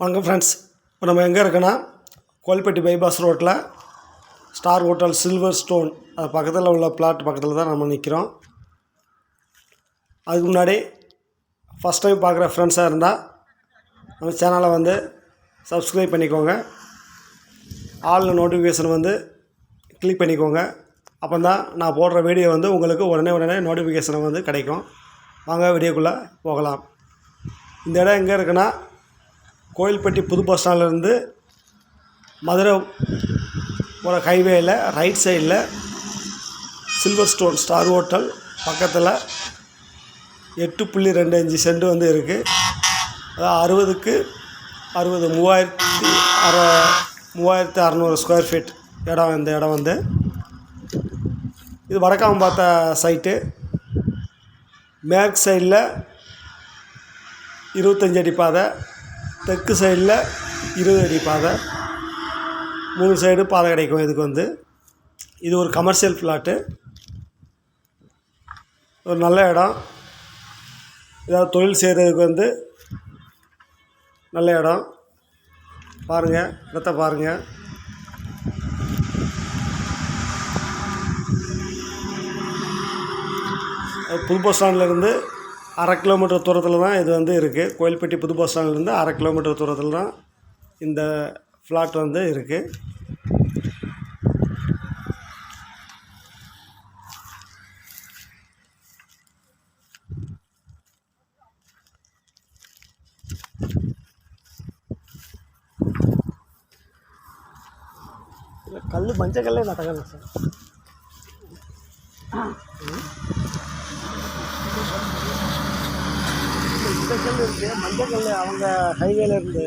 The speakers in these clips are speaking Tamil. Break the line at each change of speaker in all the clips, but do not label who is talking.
வணக்கம் ஃப்ரெண்ட்ஸ். இப்போ நம்ம எங்கே இருக்கோன்னா கோயில்பட்டி பைபாஸ் ரோட்டில் ஸ்டார் ஹோட்டல் சில்வர் ஸ்டோன் அது பக்கத்தில் உள்ள பிளாட் பக்கத்தில் தான் நம்ம நிற்கிறோம். அதுக்கு முன்னாடி ஃபஸ்ட் டைம் பார்க்குற ஃப்ரெண்ட்ஸாக இருந்தால் நம்ம சேனலை வந்து சப்ஸ்கிரைப் பண்ணிக்கோங்க. ஆல் நோட்டிஃபிகேஷன் வந்து கிளிக் பண்ணிக்கோங்க. அப்போ தான் நான் போடுற வீடியோ வந்து உங்களுக்கு உடனே நோட்டிஃபிகேஷன் வந்து கிடைக்கும். வாங்க வீடியோக்குள்ளே போகலாம். இந்த இடம் எங்கே இருக்குன்னா கோயில்பட்டி புது பஸ் ஸ்டாண்ட்லேருந்து மதுரை போகிற ஹைவேயில் ரைட் சைடில் சில்வர் ஸ்டோன் ஸ்டார் ஹோட்டல் பக்கத்தில் 8.25 சென்ட் வந்து இருக்குது. அதாவது 60க்கு 60 3600 ஸ்கொயர் ஃபீட் இடம். இந்த இடம் வந்து இது வடக்காம பார்த்த சைட்டு. மேற்கு சைடில் 25 அடி பாதை, தெற்கு சைடில் 20 அடி பாதை, 3 சைடு பாதை கிடைக்கும். இதுக்கு வந்து இது ஒரு கமர்ஷியல் ஃப்ளாட்டு. ஒரு நல்ல இடம். ஏதாவது தொழில் செய்கிறதுக்கு வந்து நல்ல இடம். பாருங்கள், இடத்த பாருங்கள். புது பஸ் ஸ்டாண்ட்லேருந்து 1/2 கிலோமீட்டர் தூரத்தில் தான் இது வந்து இருக்குது. கோயில்பட்டி புது பஸ் ஸ்டாண்ட்லேருந்து 1/2 கிலோமீட்டர் தூரத்தில் தான் இந்த ஃப்ளாட் வந்து இருக்குது. கல் மஞ்சள் கல்லே நட்டகல்ல சார். இந்த கல் இருக்குது, மஞ்சள் கல் அவங்க ஹைவேல இருந்து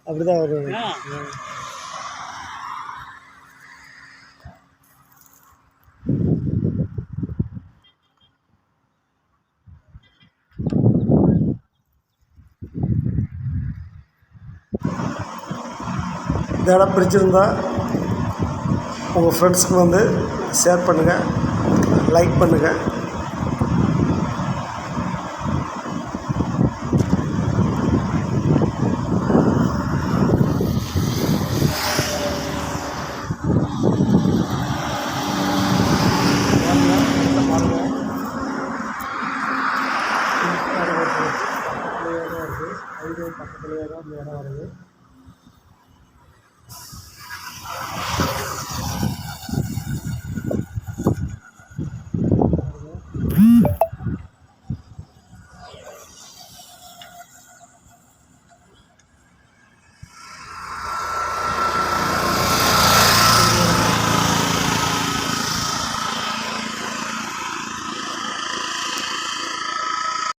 அப்படிதான் வரும். இந்த இடம் பிடிச்சிருந்தா உங்கள் ஃப்ரெண்ட்ஸுக்கு வந்து ஷேர் பண்ணுங்கள், லைக் பண்ணுங்கள். பக்கத்துலேயே தான் இந்த இடம் வருது.